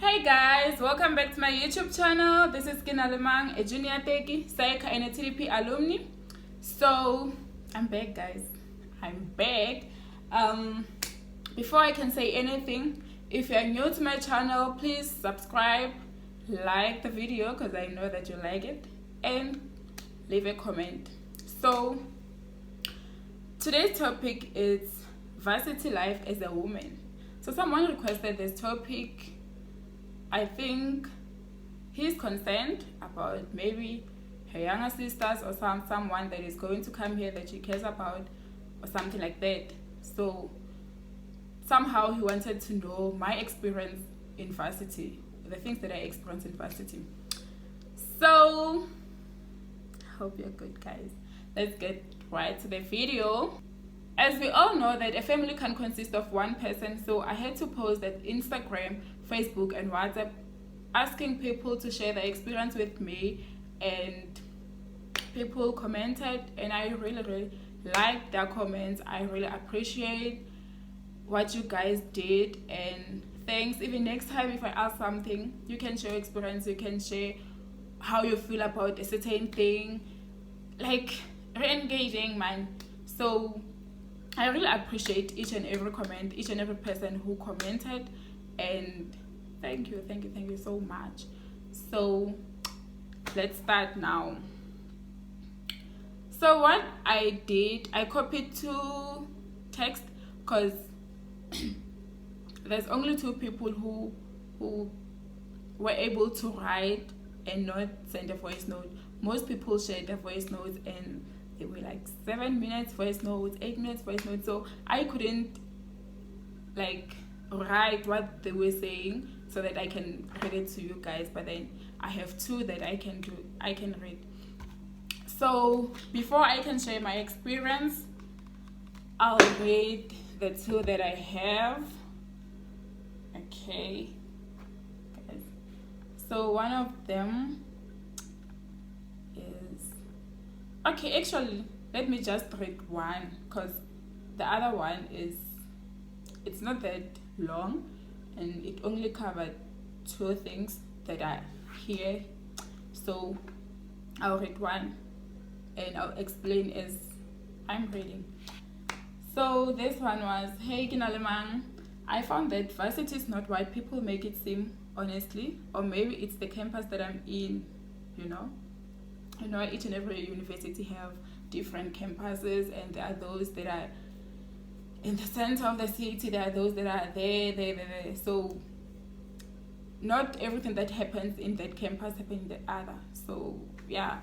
Hey guys, welcome back to my YouTube channel. This is Kinalemang, a junior teki, Saika and a TDP alumni. So I'm back guys. I'm back. Before I can say anything, if you're new to my channel, please subscribe, like the video because I know that you like it, and leave a comment. So today's topic is varsity life as a woman. So someone requested this topic. I think he's concerned about maybe her younger sisters or someone that is going to come here that she cares about or something like that. So somehow he wanted to know my experience in varsity, the things that I experienced in varsity. So I hope you're good guys. Let's get right to the video. As we all know that a family can consist of one person, so I had to post that Instagram, Facebook and WhatsApp asking people to share their experience with me, and people commented and I really liked their comments. I really appreciate what you guys did, and thanks. Even next time if I ask something, you can share experience, you can share how you feel about a certain thing, like re-engaging man. So I really appreciate each and every comment, each and every person who commented, and thank you so much. So let's start now. So what I did, I copied two text because there's only two people who were able to write and not send a voice note. Most people shared their voice notes and they were like 7 minutes voice notes, 8 minutes voice notes, so I couldn't like write what they were saying so that I can read it to you guys, but then I have two that I can read. So before I can share my experience, I'll read the two that I have. Okay guys, so one of them is, okay, actually let me just read one because the other one is, it's not that long and it only covered two things that are here. So I'll read one and I'll explain as I'm reading. So this one was, hey Kinalemang, I found that varsity is not what people make it seem, honestly, or maybe it's the campus that I'm in, you know, each and every university have different campuses, and there are those that are in the center of the city, there are those that are there. So not everything that happens in that campus happens in the other. So yeah,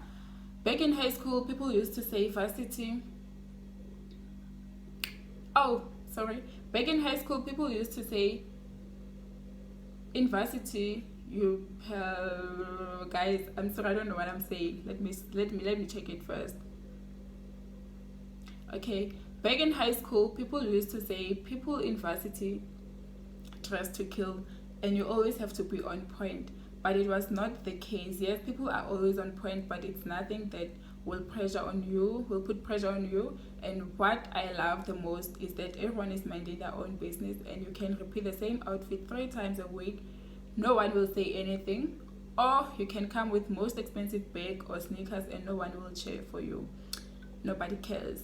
back in high school people used to say varsity, back in high school people used to say in varsity you guys, I'm sorry, I don't know what I'm saying. Let me check it first. Okay, back in high school people used to say people in varsity dress to kill and you always have to be on point, but it was not the case. Yes, people are always on point, but it's nothing that will put pressure on you. And what I love the most is that everyone is minding their own business and you can repeat the same outfit 3 times a week. No one will say anything, or you can come with most expensive bag or sneakers and no one will cheer for you. Nobody cares.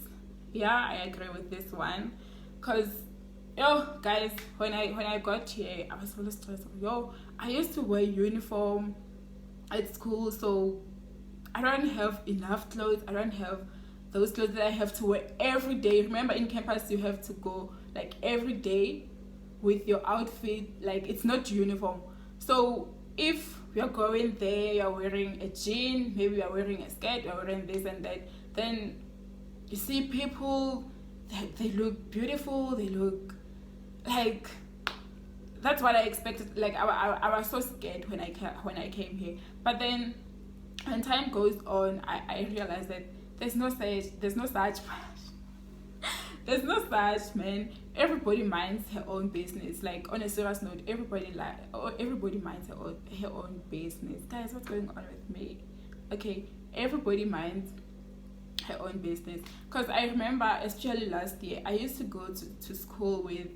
Yeah, I agree with this one, because guys, when I got here I was really stressed. I used to wear uniform at school, so I don't have enough clothes. I don't have those clothes that I have to wear every day. Remember, in campus you have to go like every day with your outfit, like it's not uniform. So if you're going there, you're wearing a jean, maybe you're wearing a skirt, you're wearing this and that, then you see people, they look beautiful, they look like, that's what I expected. Like I was so scared when I came here, but then when time goes on, I realized that there's no such man. Everybody minds her own business. Like on a serious note, everybody minds her own business. Guys, what's going on with me? Okay, everybody minds her own business, because I remember especially last year I used to go to school with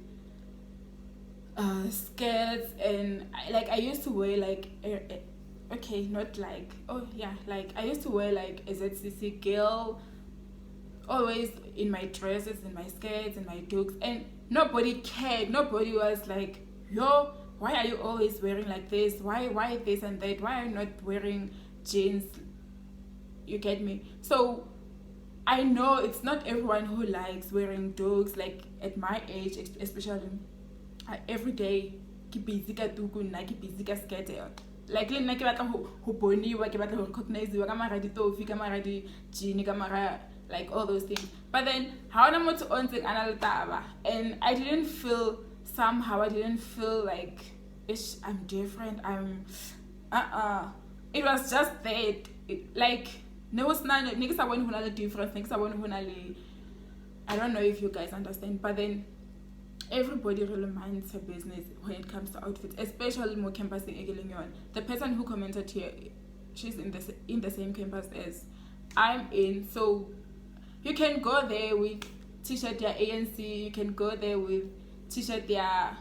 skirts, and I used to wear like okay, not like, oh yeah, like I used to wear like a ZCC girl, always in my dresses, in my skirts, in my dukes, and nobody cared. Nobody was like, yo, why are you always wearing like this? Why this and that? Why are you not wearing jeans? You get me? So I know it's not everyone who likes wearing dukes. Like at my age, especially, every day ke busy ka tuku nna, ke busy ka skirt. Like le nna ke batla ho boniwa, ke batla ho recognizewa ka mara di tofi, ka mara di jean, ka mara like all those things. But then ha ona motho o ntseng ana le taba, and I didn't feel somehow, I didn't feel like ish, I'm different, I'm it was just that like no was none niggas I want to difference, niggas I want to, I don't know if you guys understand, but then everybody really minds her business when it comes to outfits, especially more campus in the person who commented here, she's in the same campus as I'm in. So you can go there with t-shirt their ANC, you can go there with t-shirt their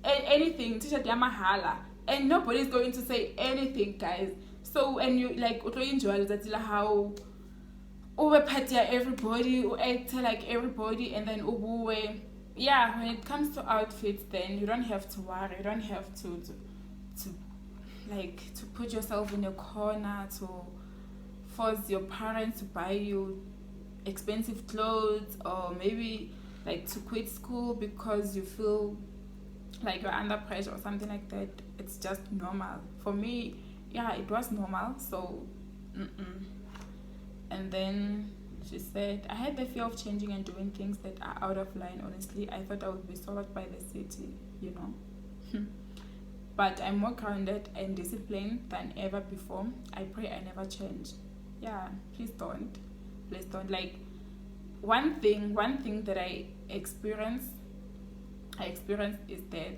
anything, t-shirt their mahala, and nobody's going to say anything, guys. So, and you like enjoy that how party everybody, act like everybody, and then yeah, when it comes to outfits, then you don't have to worry, you don't have to like to put yourself in a corner, to force your parents to buy you expensive clothes, or maybe like to quit school because you feel like you're under pressure or something like that. It's just normal. For me, yeah, it was normal. So and then she said, I had the fear of changing and doing things that are out of line. Honestly, I thought I would be swallowed by the city, you know. But I'm more grounded and disciplined than ever before. I pray I never change. Yeah, please don't. Please don't. Like, one thing that I experienced is that,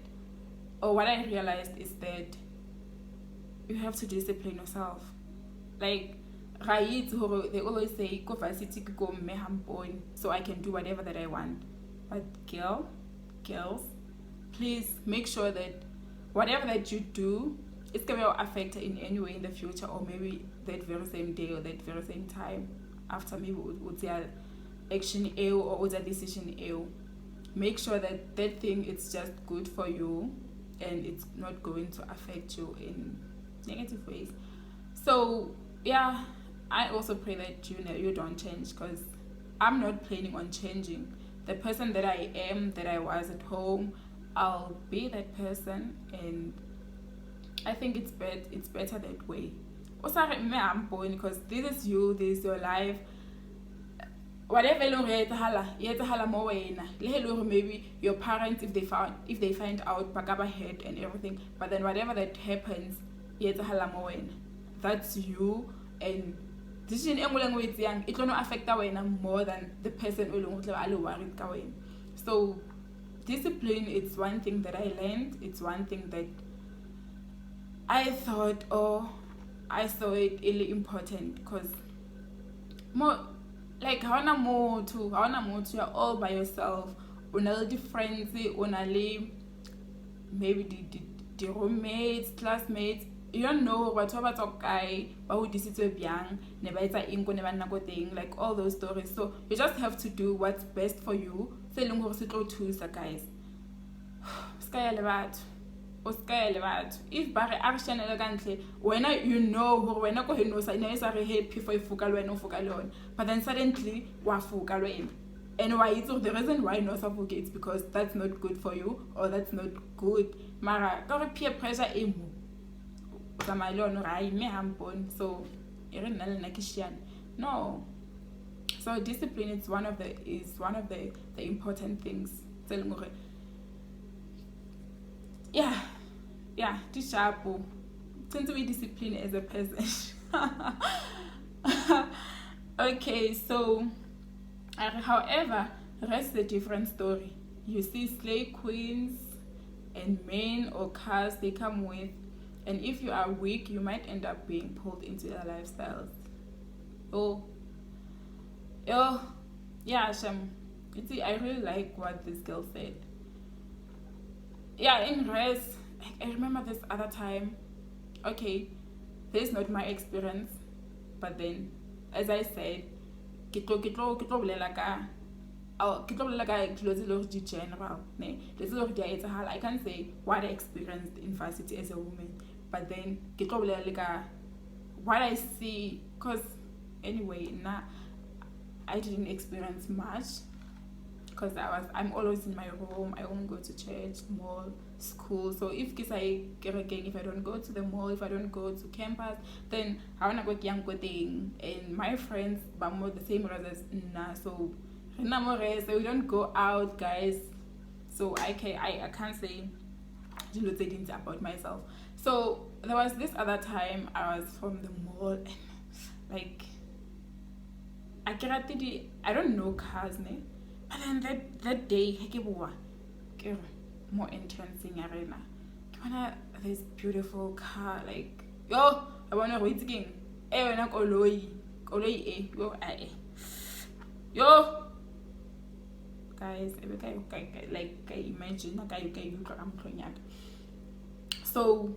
or what I realized is that you have to discipline yourself. Like, they always say go Varsity, go mehampon, so I can do whatever that I want. But girls, please make sure that whatever that you do, it's gonna affect in any way in the future, or maybe that very same day or that very same time after maybe would say action ill or the decision ill. Make sure that that thing is just good for you and it's not going to affect you in negative ways. So yeah, I also pray that you don't change, because I'm not planning on changing. The person that I am, that I was at home, I'll be that person, and I think it's better that way. Also, I'm born because this is you, this is your life. Whatever maybe your parents, if they find out bagaba head and everything, but then whatever that happens, that's you, and decision young, it will not affect more than the person worried. So discipline, it's one thing that I learned, it's one thing that I thought, I saw it really important, because more like you're all by yourself, the friends, maybe the roommates, classmates, you don't know what about okay, but this is young, like all those stories. So you just have to do what's best for you. Guys. If bare action elegantly, when you know when go no say no say happy for focus, but then suddenly and why it's the reason why no suffocates, because that's not good for you, or that's not good. Mara peer pressure so no. So discipline is one of the important things. Yeah, tishapo. Since we discipline as a person. Okay, so however, that's a different story. You see slave queens and men or cars they come with, and if you are weak, you might end up being pulled into their lifestyles. Yeah, Shem. You see, I really like what this girl said. yeah, in res, I remember this other time. Okay, this is not my experience, but then, as I said, ke tlo bolela ka dilo tse leng di general ne le tse leng di a etsahala. I can't say what I experienced in varsity as a woman, but then ke tlo bolela le ka what I see, because anyway I didn't experience much because I'm always in my room. I won't go to church, mall, school. So if I don't go to the mall, if I don't go to campus, then I wanna go young thing. And my friends but more the same as so we don't go out, guys. So I can't say things about myself. So there was this other time I was from the mall and like I don't know cars ne. But then that day more entrancing arena. This beautiful car, like yo, I wanna wait again. Yo guys, like imagine so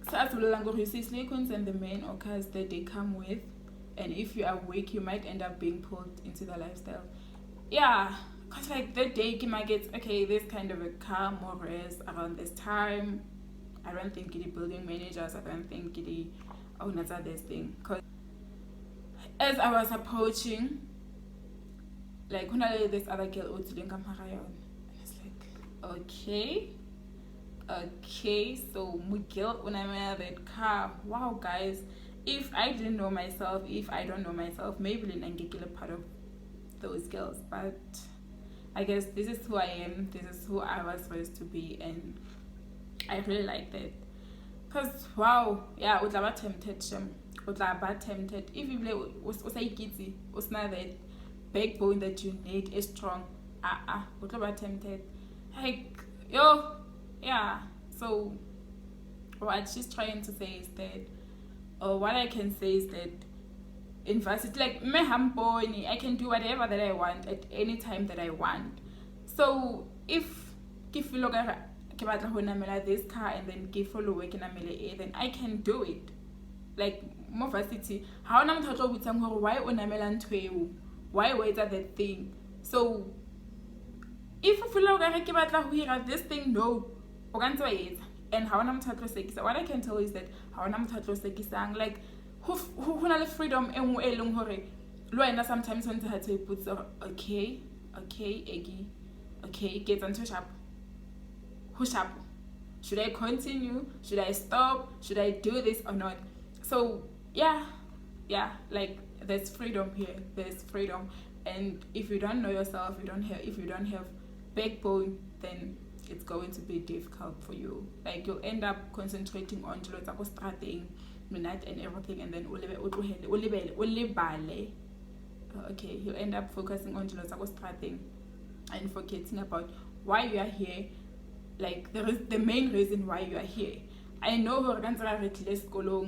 as you see snake-ons and the main occurs that they come with, and if you are weak you might end up being pulled into the lifestyle. Yeah, because like that day Kima gets okay, this kind of a car more res around this time. I don't think the building managers, I don't think the owners are this thing, because as I was approaching, like when I this other girl and it's like okay, so Miguel when I'm in that car, wow guys, if I didn't know myself, if I don't know myself, maybe I'm part of those girls, but I guess this is who I am, this is who I was supposed to be, and I really like that. Because wow, yeah, utlaba tempted if you was not that backbone that you need is strong, utlaba tempted, like yo, yeah. So what she's trying to say is that, or what I can say is that in varsity, like me hamponi, I can do whatever that I want at any time that I want. So if you look at this car and then give follow work in then I can do it. Like more varsity, how nam thato with why why wait at that thing. So if you feel like this thing, no, and how nam what I can tell is that how nam like who na le freedom and hore sometimes when to put okay Eggy, okay, get onto sharp. Who sharp? Should I continue? Should I stop? Should I do this or not? So yeah, like there's freedom here. There's freedom, and if you don't know yourself, if you don't have backbone, then it's going to be difficult for you. Like you'll end up concentrating on starting minute and everything, and then okay, you end up focusing on starting and forgetting about why you are here. Like there is the main reason why you are here. I know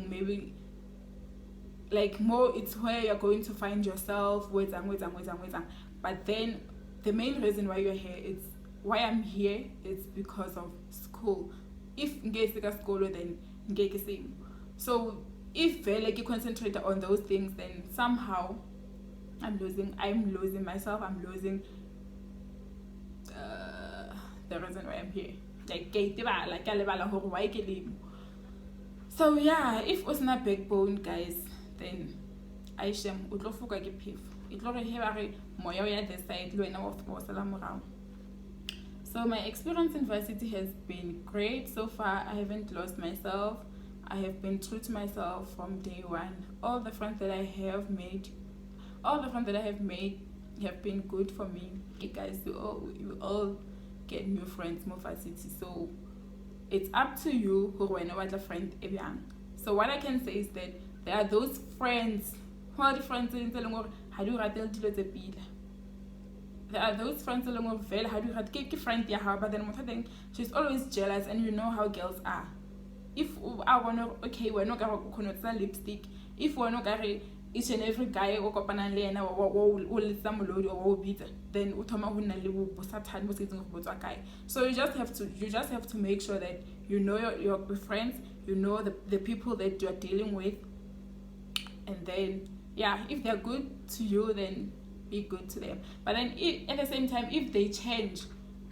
maybe like more it's where you're going to find yourself, but then the main reason why you're here is why I'm here is because of school. If school, then so if like you concentrate on those things, then somehow I'm losing myself, I'm losing the reason why I'm here. So yeah, if was not backbone, guys, then I sham utlofuka ke phefo itlo re he moya ya the side lo ena wa salam morao. So my experience in varsity has been great so far. I haven't lost myself. I have been true to myself from day one. All the friends that I have made have been good for me. You guys, you all get new friends more varsity. So it's up to you who whenever the friend ebyang. So what I can say is that there are those friends who are the friends in telling how do you rattle to there are those friends along with Vel, how do you have friend but then she's always jealous, and you know how girls are. If I wanna okay, we're not gonna lipstick, if we're not gonna each and every guy o kopana le yena o letsa molodi o o bitsa, then o thoma ho nna le bo Satan bo setseng go botswa kae. So you just have to make sure that you know your friends, you know the people that you are dealing with, and then if they're good to you, then be good to them. But then at the same time, if they change,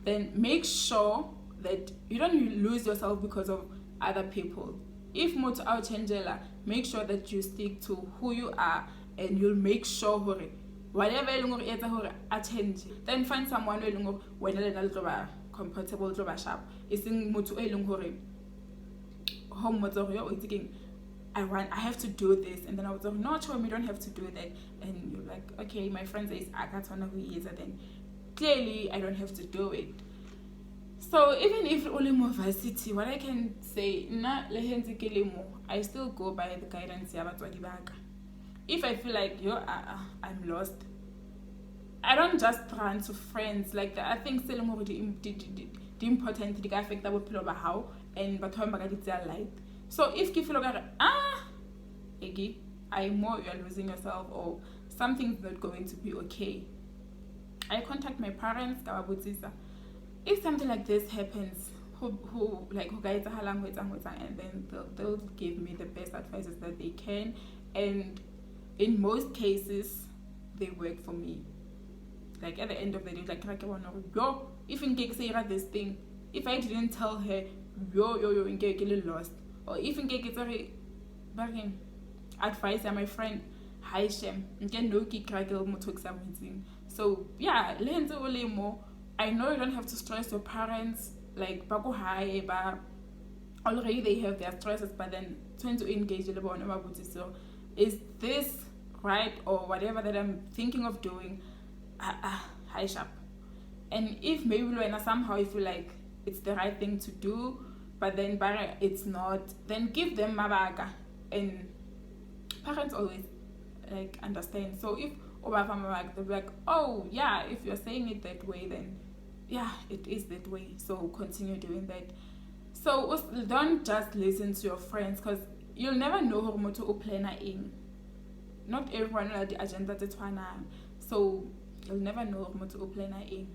then make sure that you don't lose yourself because of other people. If moto ao changela, make sure that you stick to who you are, and you'll make sure hore whatever eleng hore etsa hore a change, then find someone who eleng hore wena le na le tlo ba compatible, tlo ba sharp. Iseng motho e leng hore home motho yo o thinking I have to do this, and then I was like, no, Chom, you don't have to do that. And you're like, okay, my friend says I can't wanna who he is, and then clearly I don't have to do it. So even if only more Varsity, what I can say, I still go by the guidance. If I feel like I'm lost, I don't just run to friends. Like I think still more the important the affect that will how and but how light. So if you feel like I more you're losing yourself or something's not going to be okay, I contact my parents. If something like this happens, who guys are and then they'll give me the best advices that they can, and in most cases they work for me. Like at the end of the day, like yo, if in case say this thing, if I didn't tell her yo in case get lost, or if in case it's a advice my friend hi shem nke no ki kragel mo talk something. So yeah, lenze ole more. I know you don't have to stress your parents, like bako high, but already they have their stresses, but then trying to engage a little bit. So is this right, or whatever that I'm thinking of doing, high sharp. And if maybe somehow you feel like it's the right thing to do, but then it's not, then give them mabaga. And parents always like understand. So if they'll be like, oh yeah, if you're saying it that way, then yeah, it is that way, so continue doing that. So don't just listen to your friends, because you'll never know how much to plan in. Not everyone has the agenda that's fine, so you'll never know how much to plan in.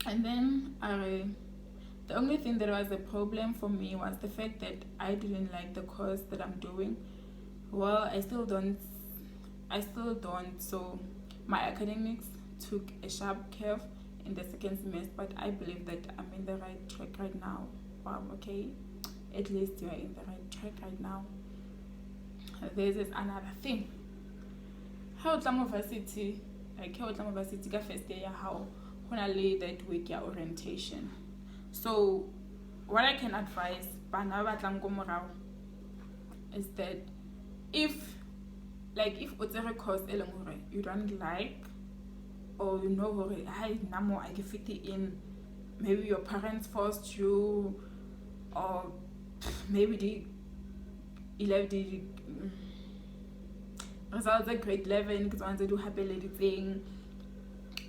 And then the only thing that was a problem for me was the fact that I didn't like the course that I'm doing. Well, I still don't. So my academics took a sharp curve in the second semester, but I believe that I'm in the right track right now. Wow, okay, at least you are in the right track right now. This is another thing. How Varsity, like how Varsity ka first year, how honestly that week your orientation. So what I can advise is that if it's a course you don't like, or you know I can fit it in, maybe your parents forced you, or maybe the results at grade 11 because once they do happy lady thing,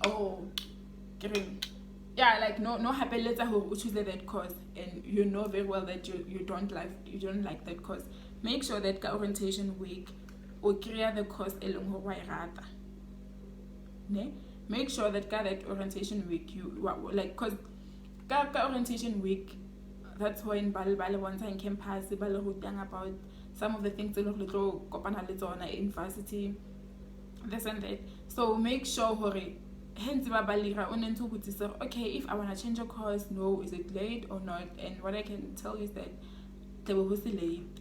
or no happy letter who choose that course, and you know very well that you don't like that course. Make sure that orientation week or create the course along ho rata. Make sure that orientation week you like, cause orientation week, that's when bal once in campus bal about some of the things in Varsity, this and that. So make sure okay, if I want to change a course, no, is it late or not? And what I can tell you is that they will be late,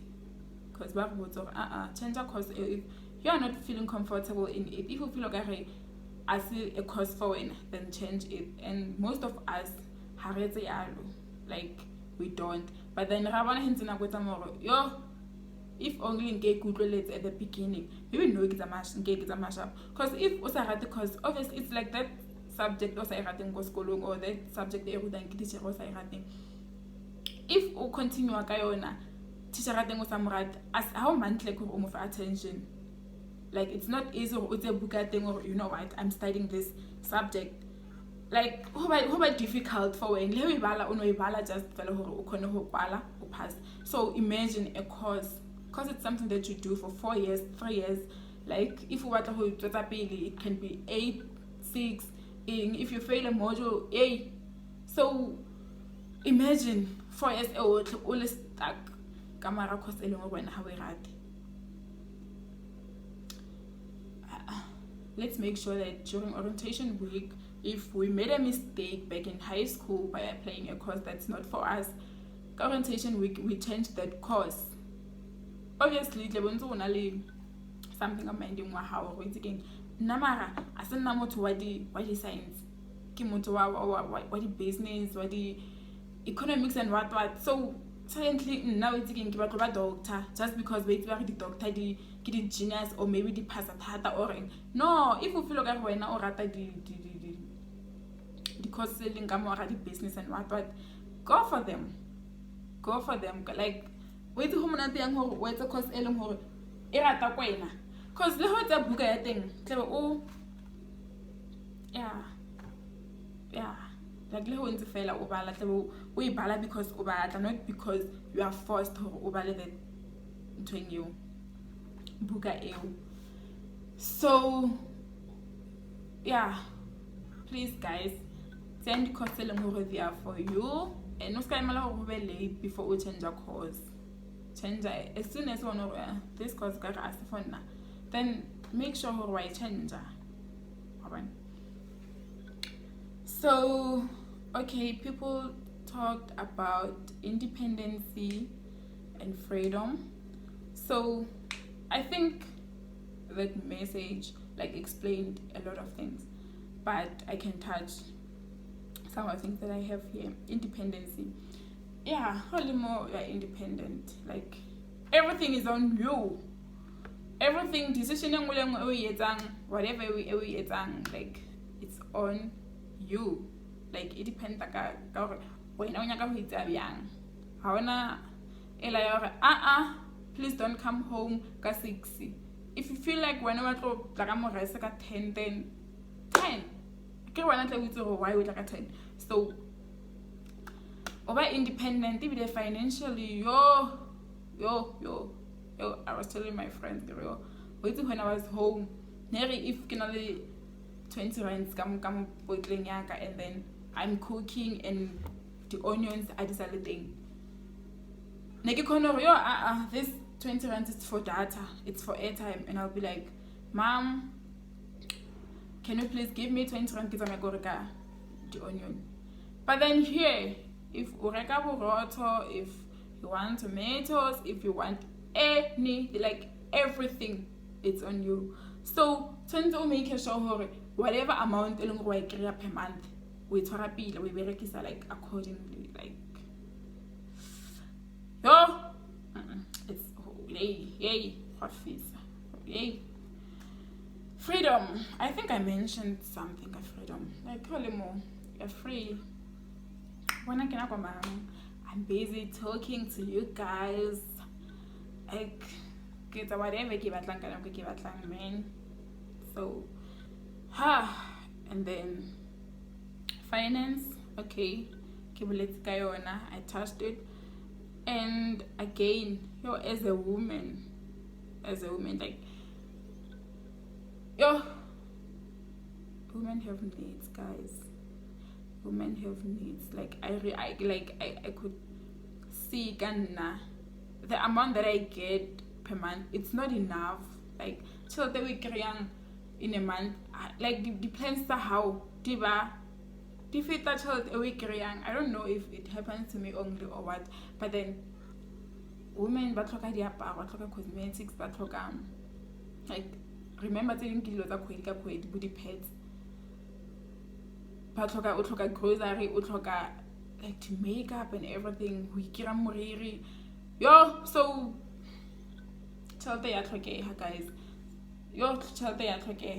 because change a course if you are not feeling comfortable in it. If you feel like I see a course for it, then change it. And most of us like we don't. But then if only in get good relates at the beginning, maybe no get a mashup. Because if also had the course, obviously it's like that subject also go school, or that subject everything teacher also if you continue a teacher as how monthly of attention. Like it's not easy or it's a book thing, or you know what, I'm studying this subject. Like how difficult for when just pass. So imagine a course, because it's something that you do for 4 years, 3 years, like if you want to it can be 8, 6. If you fail a module, 8. So imagine 4 years old, all stuck. Camera cost a long when how we rate. Let's make sure that during orientation week, if we made a mistake back in high school by applying a course that's not for us, orientation week we change that course. Obviously, something amending how we're thinking. Namara, as a namo to what the science, Kimoto, what the business, what the economics and what. So suddenly now it's thinking about a doctor just because we the doctor the genius or maybe the pasatata or no. If you feel like right now or the course selling the business and what, go for them. Like wait to home and wait a course elum irata kwena. Cause the whole book I think oh yeah. Like le went to fail ubala we bala because ubala not because you are forced to ubala that to you buka eu. So yeah, please guys send course there for you and no sky mala go be late before we change our course. Change as soon as one this course got asked for now, then make sure I change. So okay, people talked about independency and freedom. So I think that message like explained a lot of things, but I can touch some of the things that I have here. Independency, yeah, only more independent. Like everything is on you. Everything decision whatever we like it's on you. Like it depends when please don't come home ka 6. If you feel like when I go like I'm 10, then 10. Okay, why we like 10. So over independent, if they're financially yo, I was telling my friends, waiting when I was home, if can only 20 rands come bottling yaka, and then I'm cooking and the onions are desalinating. This 20 rands is for data, it's for airtime, and I'll be like, Mom, can you please give me 20 rands because I'm going to the onion. But then here, if ureka buroto, if you want tomatoes, if you want any, like everything, it's on you. So tend to make sure whatever amount per month we therapy we berekisa like accordingly, like it's yay freedom. I think I mentioned something of freedom, like you're free. When I'm busy talking to you guys, like get whatever man. So and then finance, okay, I touched it. And again, as a woman, like women have needs, guys. Women have needs. Like I could see the amount that I get per month, it's not enough. Like till the week in a month, like depends on how diva defeat that child a week young. I don't know if it happens to me only or what, but then women batloka diaparo, batloka cosmetics, batloka like remember telling kilo za kwedi booty pads, batloka utloka grocery, utloka like to makeup and everything. We kira moriri. So child ya tloke guys. Child ya tloke.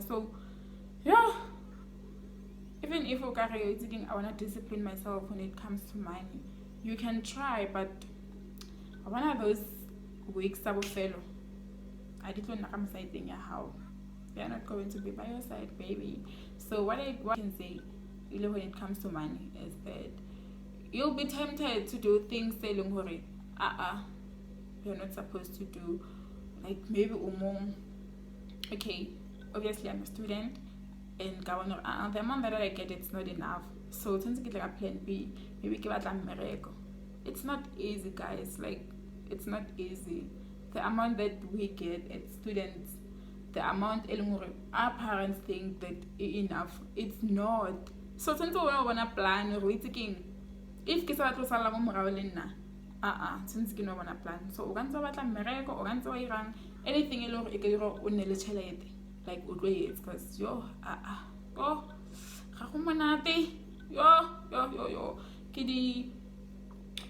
So even if you're thinking I want to discipline myself when it comes to money, you can try, but one of those weeks I will fail. I didn't know I'm saying how they're not going to be by your side, baby. So what I can say when it comes to money is that you'll be tempted to do things selling hore. you're not supposed to do, like maybe okay, obviously I'm a student, and the amount that I get, it's not enough. So since I get like a plan B, maybe give it a miracle. It's not easy, guys. Like, it's not easy. The amount that we get as students, the amount our parents think that enough, it's not. So since we want to plan, we're thinking, if ke sa tlo sala mo morao le nna, since ke no bona plan. So o gantse batla mmereko, o gantse wa irang anything e le gore e ka dira o nne le tšhelete, like o tlo etsa, because yo ga go monate, yo ke di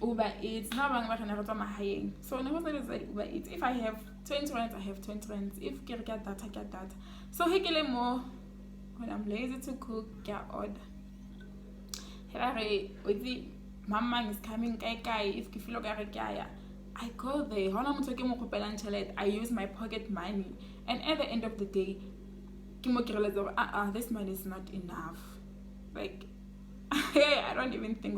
Uber Eats. Now bang ba gana go tswa mahaeng. So ne go tsa Uber Eats, if I have 20 rands, I have 20 rands. If ke get data. So he ke le mo, when I'm lazy to cook, get order. Mama is coming, if you feel like I go there. I use my pocket money, and at the end of the day, this money is not enough. Like, I don't even think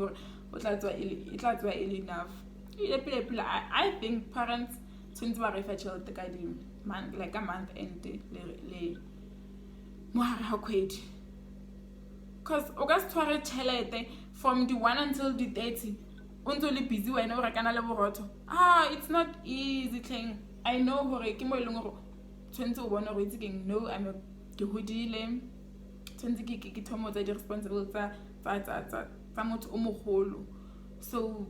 it's enough. I think parents since we are child like a month and because August from the 1 until the 30 until busy when it's not easy thing. I know no, I'm a hoodie responsible so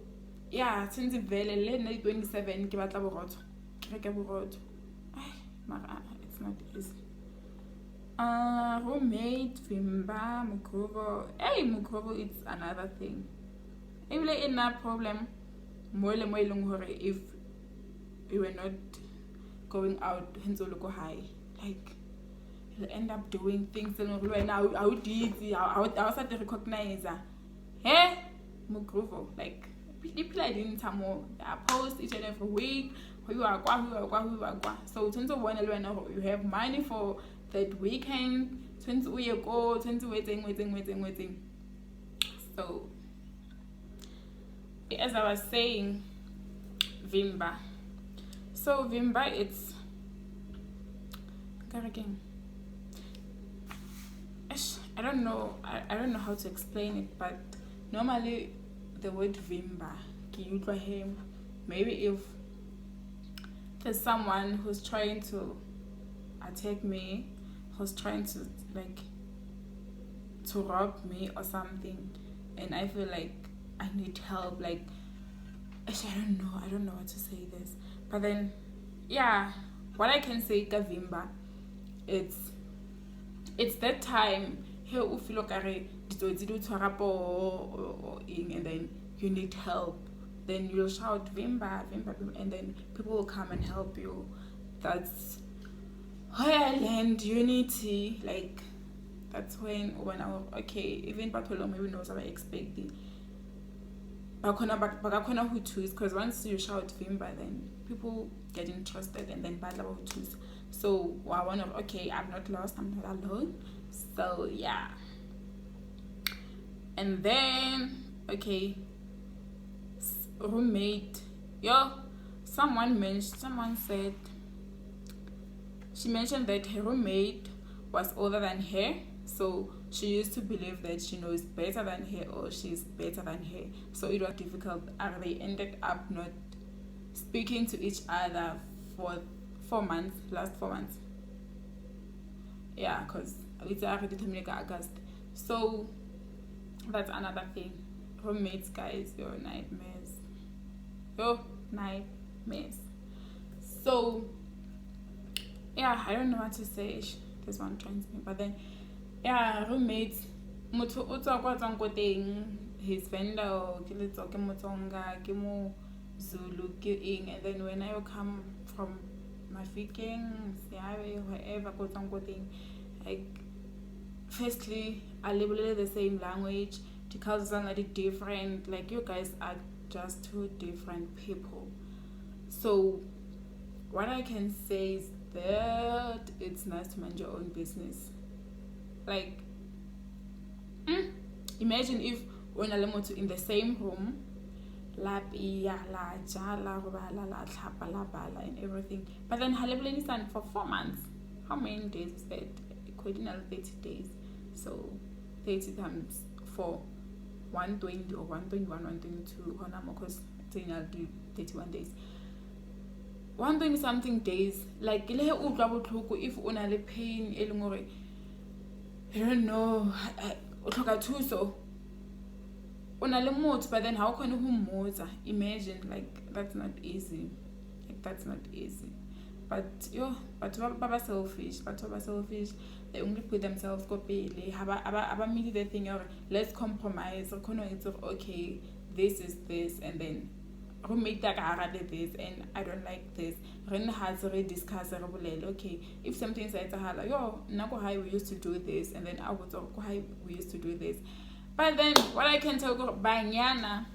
yeah, since the 27 it's not easy. Roommate, Vimba, Mukovo. Hey, Mukovo, it's another thing. Even in that problem, if we were not going out, go high, like you'll end up doing things and now I would I start to recognize hey, Mukovo, like people I didn't tell more. I post each and every week. Who are so since you have money for that weekend, since we go, since waiting. So as I was saying, Vimba. So Vimba, it's again. I don't know how to explain it, but normally the word Vimba, maybe if there's someone who's trying to attack me, who's trying to to rob me or something, and I feel like I need help, like I don't know how to say this, but then yeah, what I can say Kavimba, it's that time here you feel like and then you need help, then you'll shout Vimba, and then people will come and help you. That's where I learned unity. Like, that's when I was okay, even Patolo maybe knows what I expected. But who choose, because once you shout Vimba, then people get interested, and then Patla will choose. So okay, I'm not lost, I'm not alone. So yeah. And then okay, roommate, someone said, she mentioned that her roommate was older than her, so she used to believe that she knows better than her or she's better than her, so it was difficult, and they ended up not speaking to each other for 4 months, last 4 months. Yeah, because it's already August. So that's another thing. Roommates, guys, you're nightmares. So yeah, I don't know what to say. This one joins me, but then yeah, roommates, his vendor, Zulu, and then when I come from Mafikeng, wherever, like, firstly, I label it the same language, the cultures are not different, like, you guys are just two different people. So what I can say is that it's nice to mind your own business. Like, imagine if we're in the same room, lapi ya la jala robala la tlhapa la bala and everything. But then haleblenistan for 4 months. How many days is that? Equating 30 days. So 30 times 4, 120 or 121, 122 because 31 days. 120 something days. Like if una le pain elungore, I don't know, so una le mot, but then how can you mota? Imagine, like that's not easy. But baba selfish, they only put themselves go pay. Aba meet the thing or let's compromise. Okay, this is this, and then who make that this, and I don't like this. Ren has already discussed okay, if something says nako high we used to do this, and then I was high we used to do this. But then what I can tell you banyana,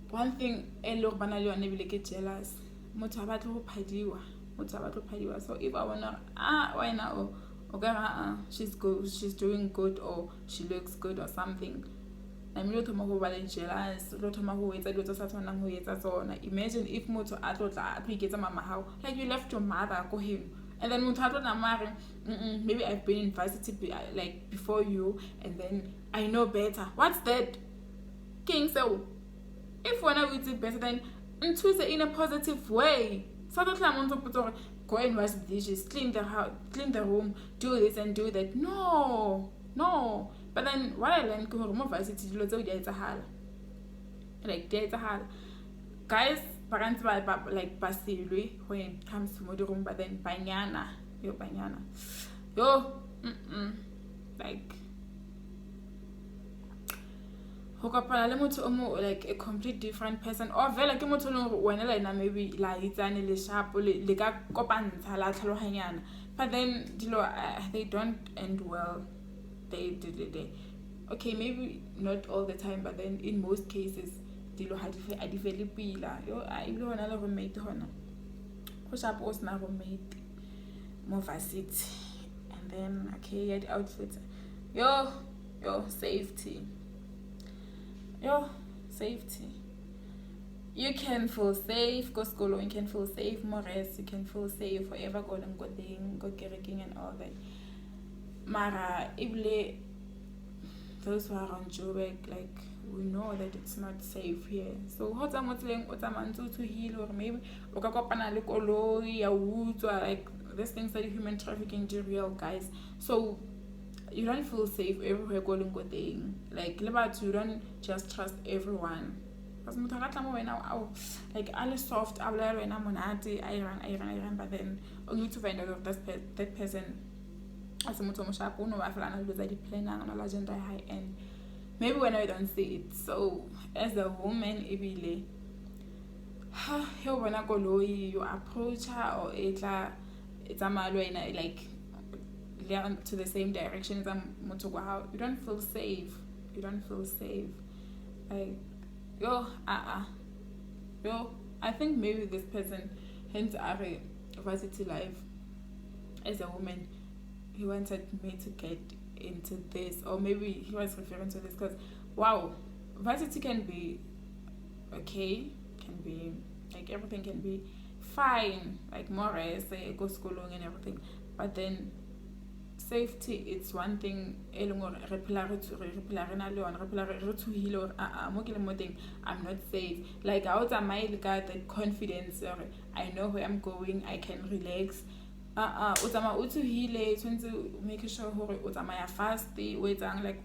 one thing bana le one ke jealous. Motho ba tlo phadiwa. So if I wanna why now she's good, she's doing good, or she looks good or something, I'm not jealous. Imagine if moto mama how like you left your mother go him, and then maybe I've been in varsity like before you, and then I know better. What's that? King, so if one of it better, then twist it in a positive way. So that I'm on go and wash the dishes, clean the house, clean the room, do this and do that. No. But then what I learned Varsity like there's a hal. Guys, parents like basilwe when it comes to room, but then banyana. Like like a complete different person, or like when maybe le sharp le ka kopantsha la tlhaloganyana, but then they don't end well. They okay, maybe not all the time, but then in most cases dilo ha di fele pila I ile hona le roommate hona go sharp o sna roommate mo Varsity, and then okay at outfit yo safety. You can feel safe, go school, you can feel safe, more rest, you can feel safe forever, go kereking and all that. Mara, if those who are on Joburg, like we know that it's not safe here. So to heal, or maybe like these things that human trafficking do real, guys. So you don't feel safe everywhere going thing. Like you don't just trust everyone. Like all soft, I run, but then only to find out that person as a high end. Maybe when I don't see it. So as a woman, you approach her or it's a like to the same direction as you don't feel safe. Like I think maybe this person hence our varsity life as a woman, he wanted me to get into this, or maybe he was referring to this because varsity can be okay, can be like everything can be fine, like more say go schooling and everything, but then safety, it's one thing. I'm not safe. Like out of my that confidence, I know where I'm going, I can relax. To make sure fast like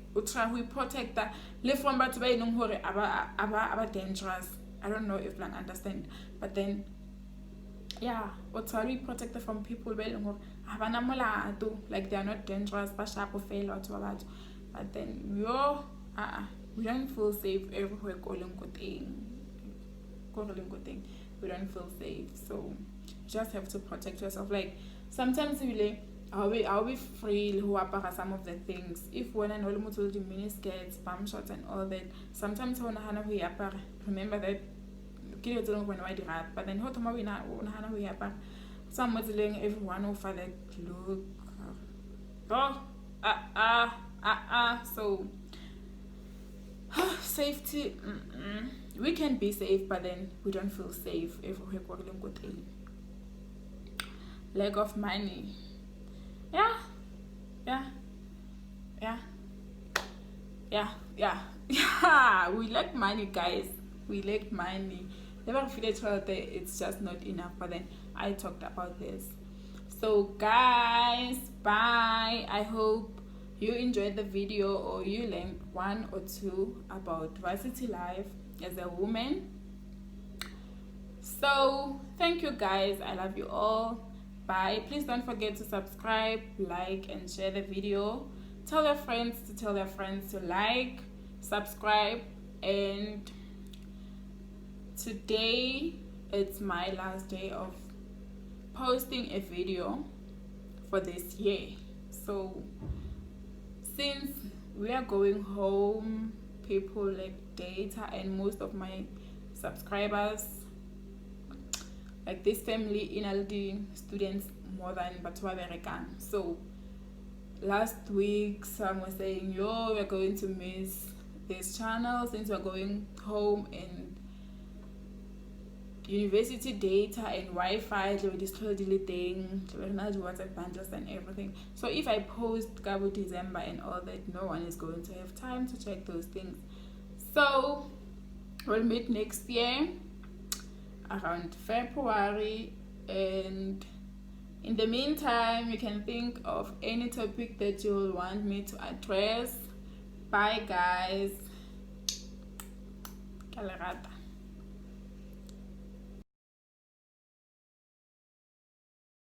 we protect that live from but dangerous. I don't know if I understand, but then we protect from people like they are not dangerous but sharp or fail or but then we don't feel safe everywhere we don't feel safe, so you just have to protect yourself. Like sometimes really I'll be free who are some of the things. If when I know the mini skirts, palm shots and all that, sometimes remember that when I did that, but then some everyone over that look so safety, we can be safe, but then we don't feel safe if we're lack of money. Yeah, we lack money, guys. We lack money. Never feel that it's just not enough, but then I talked about this. So guys, bye. I hope you enjoyed the video, or you learned one or two about varsity life as a woman. So thank you guys, I love you all. Bye. Please don't forget to subscribe, like, and share the video. Tell your friends to like, subscribe, and today it's my last day of posting a video for this year. So since we are going home, people like data, and most of my subscribers, like this family in LD students, more than Batwa American. So last week some was saying, yo, we're going to miss this channel since we're going home, and university data and Wi-Fi, they were deleting WhatsApp bundles and everything. So if I post Gabo December and all that, no one is going to have time to check those things. So we'll meet next year around February, and in the meantime you can think of any topic that you'll want me to address. Bye guys. Kalerata.